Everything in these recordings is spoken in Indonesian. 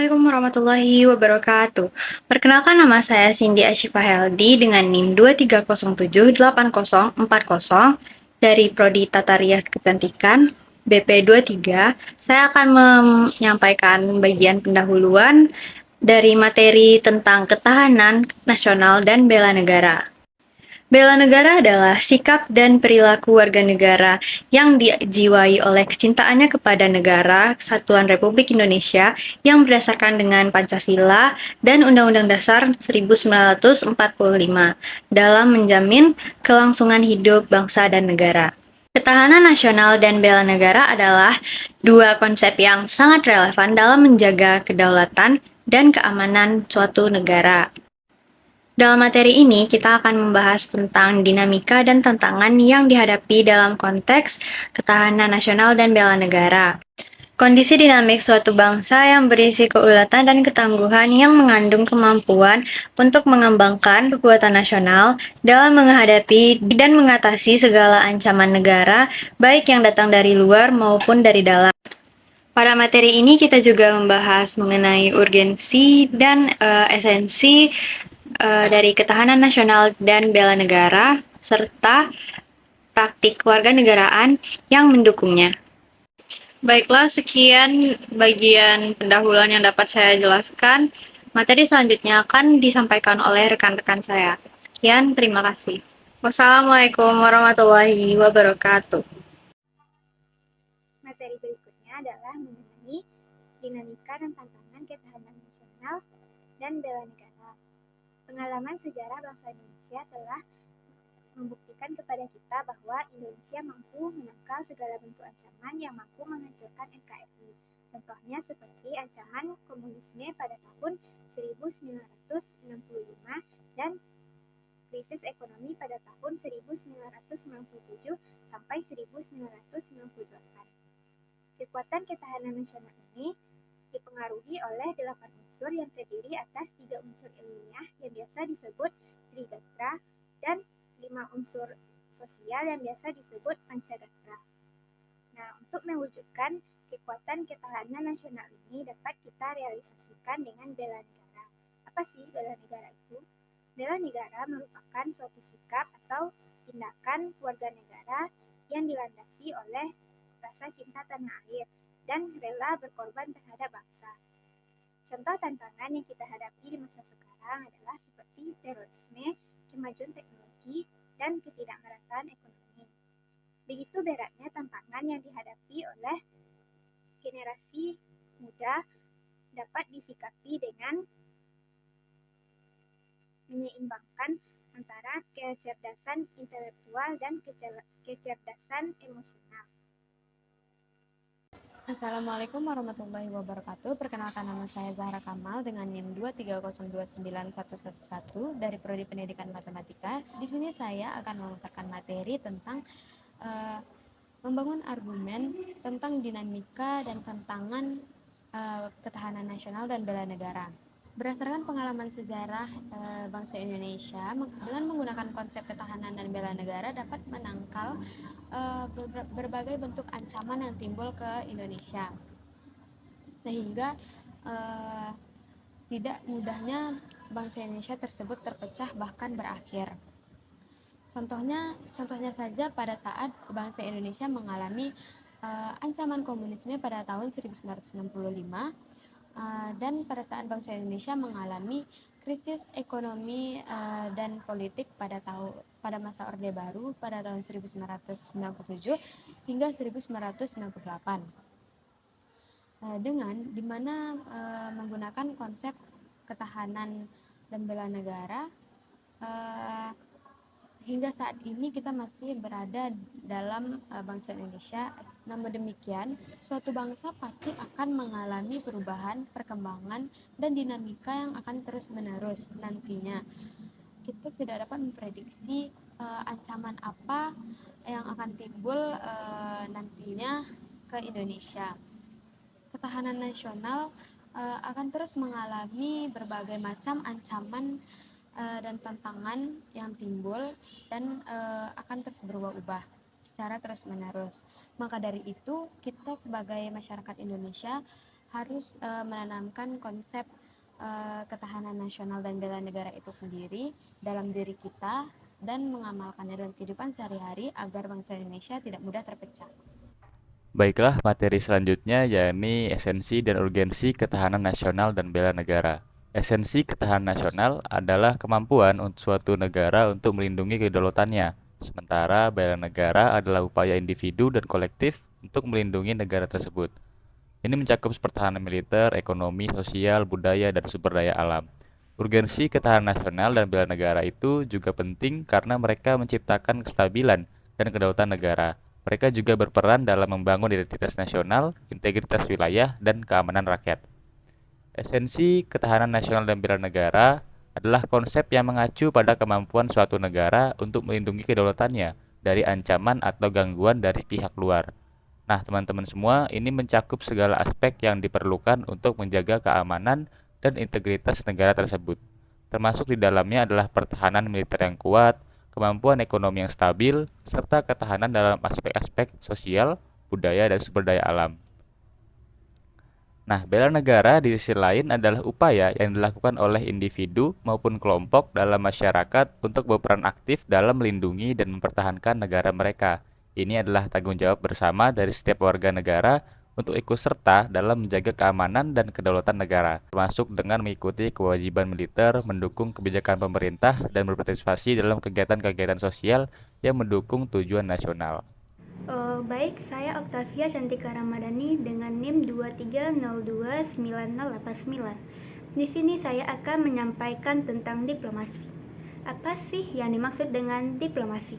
Assalamualaikum warahmatullahi wabarakatuh. Perkenalkan, nama saya Cindy Ashifa Heldi dengan NIM 23078040 dari Prodi Tata Rias Kecantikan BP23. Saya akan menyampaikan bagian pendahuluan dari materi tentang ketahanan nasional dan bela negara. Bela negara adalah sikap dan perilaku warga negara yang dijiwai oleh kecintaannya kepada negara Kesatuan Republik Indonesia yang berdasarkan dengan Pancasila dan Undang-Undang Dasar 1945 dalam menjamin kelangsungan hidup bangsa dan negara. Ketahanan nasional dan bela negara adalah dua konsep yang sangat relevan dalam menjaga kedaulatan dan keamanan suatu negara. Dalam materi ini, kita akan membahas tentang dinamika dan tantangan yang dihadapi dalam konteks ketahanan nasional dan bela negara. Kondisi dinamik suatu bangsa yang berisi keulatan dan ketangguhan yang mengandung kemampuan untuk mengembangkan kekuatan nasional dalam menghadapi dan mengatasi segala ancaman negara, baik yang datang dari luar maupun dari dalam. Pada materi ini kita juga membahas mengenai urgensi dan esensi dari ketahanan nasional dan bela negara, serta praktik kewarganegaraan yang mendukungnya. Baiklah, sekian bagian pendahuluan yang dapat saya jelaskan. Materi selanjutnya akan disampaikan oleh rekan-rekan saya. Sekian, terima kasih. Wassalamualaikum warahmatullahi wabarakatuh. Materi berikutnya adalah mengenai dinamika dan tantangan ketahanan nasional dan bela negara. Pengalaman sejarah bangsa Indonesia telah membuktikan kepada kita bahwa Indonesia mampu menangkal segala bentuk ancaman yang mampu menghancurkan NKRI. Contohnya seperti ancaman komunisme pada tahun 1965 dan krisis ekonomi pada tahun 1997 sampai 1998. Kekuatan ketahanan nasional ini dipengaruhi oleh 8 unsur yang terdiri atas 3 unsur ilmiah yang biasa disebut Trigatra dan 5 unsur sosial yang biasa disebut Pancagatra. Nah, untuk mewujudkan kekuatan ketahanan nasional ini dapat kita realisasikan dengan bela negara. Apa sih bela negara itu? Bela negara merupakan suatu sikap atau tindakan warga negara yang dilandasi oleh rasa cinta tanah air dan rela berkorban terhadap bangsa. Contoh tantangan yang kita hadapi di masa sekarang adalah seperti terorisme, kemajuan teknologi, dan ketidakmerataan ekonomi. Begitu beratnya tantangan yang dihadapi oleh generasi muda dapat disikapi dengan menyeimbangkan antara kecerdasan intelektual dan kecerdasan emosional. Assalamualaikum warahmatullahi wabarakatuh. Perkenalkan, nama saya Zahra Kamal dengan NIM 23029111 dari Prodi Pendidikan Matematika. Di sini saya akan memaparkan materi tentang membangun argumen tentang dinamika dan tantangan ketahanan nasional dan bela negara. Berdasarkan pengalaman sejarah bangsa Indonesia, dengan menggunakan konsep ketahanan dan bela negara dapat menangkal berbagai bentuk ancaman yang timbul ke Indonesia, sehingga tidak mudahnya bangsa Indonesia tersebut terpecah bahkan berakhir. Contohnya saja pada saat bangsa Indonesia mengalami ancaman komunisme pada tahun 1965, dan pada saat bangsa Indonesia mengalami krisis ekonomi dan politik pada masa Orde Baru pada tahun 1997 hingga 1998. Dengan dimana menggunakan konsep ketahanan dan bela negara, hingga saat ini kita masih berada dalam bangsa Indonesia. Namun demikian, suatu bangsa pasti akan mengalami perubahan, perkembangan, dan dinamika yang akan terus-menerus nantinya. Kita tidak dapat memprediksi ancaman apa yang akan timbul nantinya ke Indonesia. Ketahanan nasional akan terus mengalami berbagai macam ancaman dan tantangan yang timbul dan akan terus berubah-ubah secara terus-menerus. Maka dari itu, kita sebagai masyarakat Indonesia harus menanamkan konsep ketahanan nasional dan bela negara itu sendiri dalam diri kita dan mengamalkannya dalam kehidupan sehari-hari agar bangsa Indonesia tidak mudah terpecah. Baiklah, materi selanjutnya yakni esensi dan urgensi ketahanan nasional dan bela negara. Esensi ketahanan nasional adalah kemampuan untuk suatu negara untuk melindungi kedaulatannya, sementara bela negara adalah upaya individu dan kolektif untuk melindungi negara tersebut. Ini mencakup pertahanan militer, ekonomi, sosial, budaya, dan sumber daya alam. Urgensi ketahanan nasional dan bela negara itu juga penting karena mereka menciptakan kestabilan dan kedaulatan negara. Mereka juga berperan dalam membangun identitas nasional, integritas wilayah, dan keamanan rakyat. Esensi ketahanan nasional dan bela negara adalah konsep yang mengacu pada kemampuan suatu negara untuk melindungi kedaulatannya dari ancaman atau gangguan dari pihak luar. Nah, teman-teman semua, ini mencakup segala aspek yang diperlukan untuk menjaga keamanan dan integritas negara tersebut. Termasuk di dalamnya adalah pertahanan militer yang kuat, kemampuan ekonomi yang stabil, serta ketahanan dalam aspek-aspek sosial, budaya, dan sumber daya alam. Nah, bela negara di sisi lain adalah upaya yang dilakukan oleh individu maupun kelompok dalam masyarakat untuk berperan aktif dalam melindungi dan mempertahankan negara mereka. Ini adalah tanggung jawab bersama dari setiap warga negara untuk ikut serta dalam menjaga keamanan dan kedaulatan negara, termasuk dengan mengikuti kewajiban militer, mendukung kebijakan pemerintah, dan berpartisipasi dalam kegiatan-kegiatan sosial yang mendukung tujuan nasional. Baik, saya Octavia Cantika Ramadhani dengan NIM 23029089. Di sini saya akan menyampaikan tentang diplomasi. Apa sih yang dimaksud dengan diplomasi?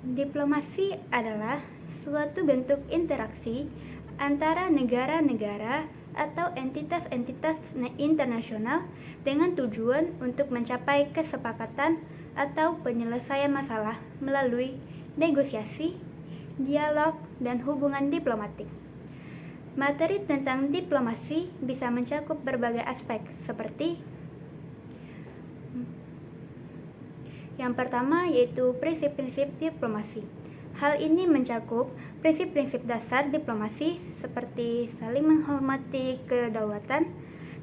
Diplomasi adalah suatu bentuk interaksi antara negara-negara atau entitas-entitas internasional dengan tujuan untuk mencapai kesepakatan atau penyelesaian masalah melalui negosiasi, dialog, dan hubungan diplomatik. Materi tentang diplomasi bisa mencakup berbagai aspek seperti yang pertama yaitu prinsip-prinsip diplomasi. Hal ini mencakup prinsip-prinsip dasar diplomasi seperti saling menghormati kedaulatan,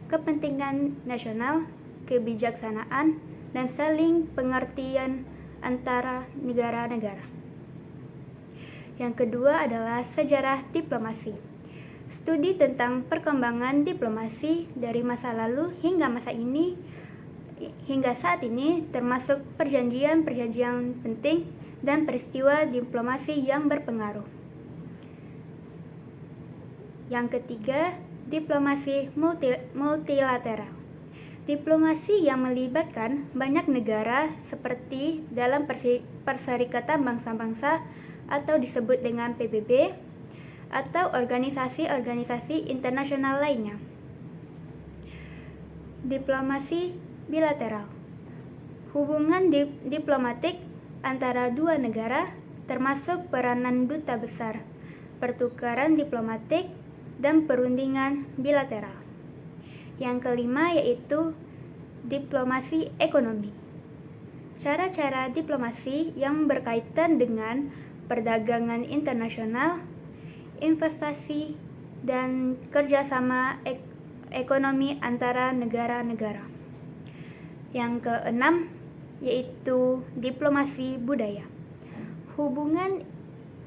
kepentingan nasional, kebijaksanaan, dan saling pengertian antara negara-negara. Yang kedua adalah sejarah diplomasi. Studi tentang perkembangan diplomasi dari masa lalu hingga saat ini termasuk perjanjian-perjanjian penting dan peristiwa diplomasi yang berpengaruh. Yang ketiga, diplomasi multilateral. Diplomasi yang melibatkan banyak negara seperti dalam Perserikatan Bangsa-Bangsa atau disebut dengan PBB atau organisasi-organisasi internasional lainnya. Diplomasi bilateral. Hubungan diplomatik antara dua negara termasuk peranan duta besar, pertukaran diplomatik, dan perundingan bilateral. Yang kelima yaitu diplomasi ekonomi. Cara-cara diplomasi yang berkaitan dengan perdagangan internasional, investasi, dan kerjasama ekonomi antara negara-negara. Yang keenam yaitu diplomasi budaya. Hubungan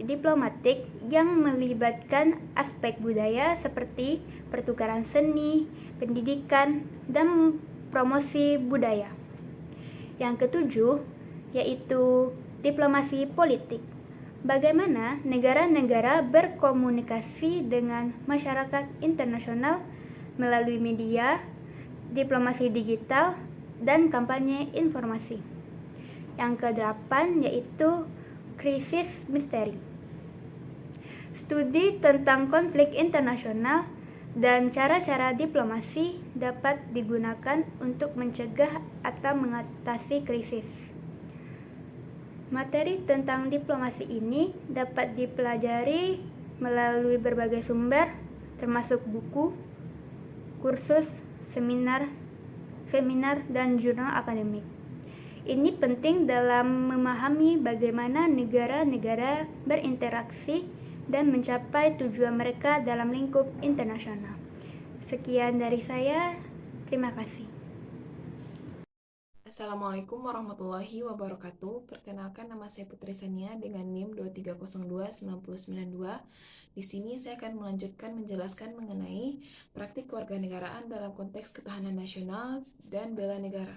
diplomatik yang melibatkan aspek budaya seperti pertukaran seni, pendidikan, dan promosi budaya. Yang ketujuh yaitu diplomasi politik. Bagaimana negara-negara berkomunikasi dengan masyarakat internasional melalui media, diplomasi digital, dan kampanye informasi. Yang kedelapan yaitu krisis misteri. Studi tentang konflik internasional dan cara-cara diplomasi dapat digunakan untuk mencegah atau mengatasi krisis. Materi tentang diplomasi ini dapat dipelajari melalui berbagai sumber, termasuk buku, kursus, seminar, dan jurnal akademik. Ini penting dalam memahami bagaimana negara-negara berinteraksi dan mencapai tujuan mereka dalam lingkup internasional. Sekian dari saya, terima kasih. Assalamualaikum warahmatullahi wabarakatuh. Perkenalkan, nama saya Putri Sania dengan NIM 23029092. Di sini saya akan melanjutkan menjelaskan mengenai praktik kewarganegaraan dalam konteks ketahanan nasional dan bela negara.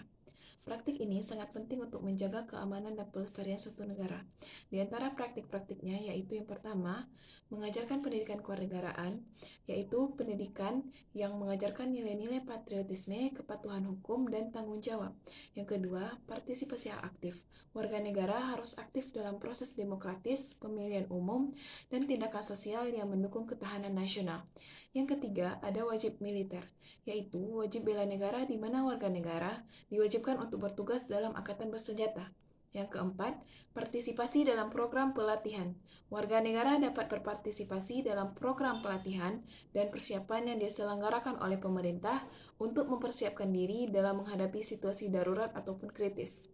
Praktik ini sangat penting untuk menjaga keamanan dan pelestarian suatu negara. Di antara praktik-praktiknya yaitu yang pertama, mengajarkan pendidikan kewarganegaraan, yaitu pendidikan yang mengajarkan nilai-nilai patriotisme, kepatuhan hukum, dan tanggung jawab. Yang kedua, partisipasi yang aktif. Warga negara harus aktif dalam proses demokratis, pemilihan umum, dan tindakan sosial yang mendukung ketahanan nasional. Yang ketiga, ada wajib militer, yaitu wajib bela negara di mana warga negara diwajibkan untuk bertugas dalam angkatan bersenjata. Yang keempat, partisipasi dalam program pelatihan. Warga negara dapat berpartisipasi dalam program pelatihan dan persiapan yang diselenggarakan oleh pemerintah untuk mempersiapkan diri dalam menghadapi situasi darurat ataupun kritis.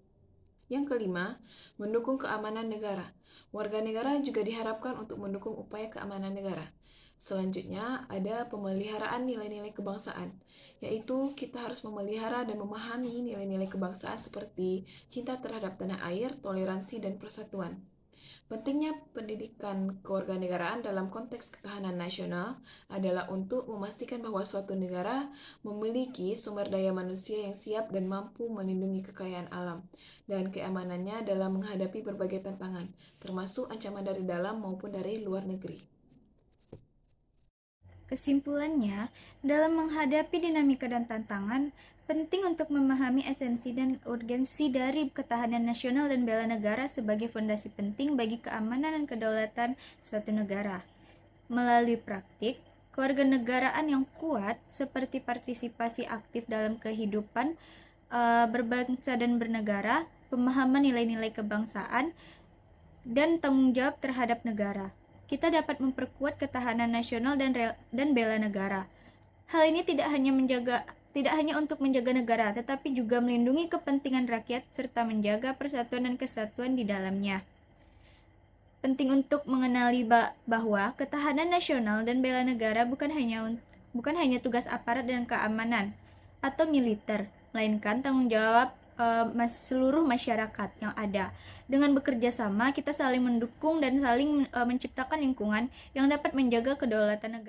Yang kelima, mendukung keamanan negara. Warga negara juga diharapkan untuk mendukung upaya keamanan negara. Selanjutnya, ada pemeliharaan nilai-nilai kebangsaan, yaitu kita harus memelihara dan memahami nilai-nilai kebangsaan seperti cinta terhadap tanah air, toleransi, dan persatuan. Pentingnya pendidikan kewarganegaraan dalam konteks ketahanan nasional adalah untuk memastikan bahwa suatu negara memiliki sumber daya manusia yang siap dan mampu melindungi kekayaan alam dan keamanannya dalam menghadapi berbagai tantangan, termasuk ancaman dari dalam maupun dari luar negeri. Kesimpulannya, dalam menghadapi dinamika dan tantangan, penting untuk memahami esensi dan urgensi dari ketahanan nasional dan bela negara sebagai fondasi penting bagi keamanan dan kedaulatan suatu negara. Melalui praktik, kewarganegaraan yang kuat seperti partisipasi aktif dalam kehidupan berbangsa dan bernegara, pemahaman nilai-nilai kebangsaan, dan tanggung jawab terhadap negara, kita dapat memperkuat ketahanan nasional dan bela negara. Hal ini tidak hanya untuk menjaga negara, tetapi juga melindungi kepentingan rakyat serta menjaga persatuan dan kesatuan di dalamnya. Penting untuk mengenali bahwa ketahanan nasional dan bela negara bukan hanya tugas aparat dan keamanan atau militer, melainkan tanggung jawab seluruh masyarakat yang ada. Dengan bekerja sama, kita saling mendukung dan saling menciptakan lingkungan yang dapat menjaga kedaulatan negara.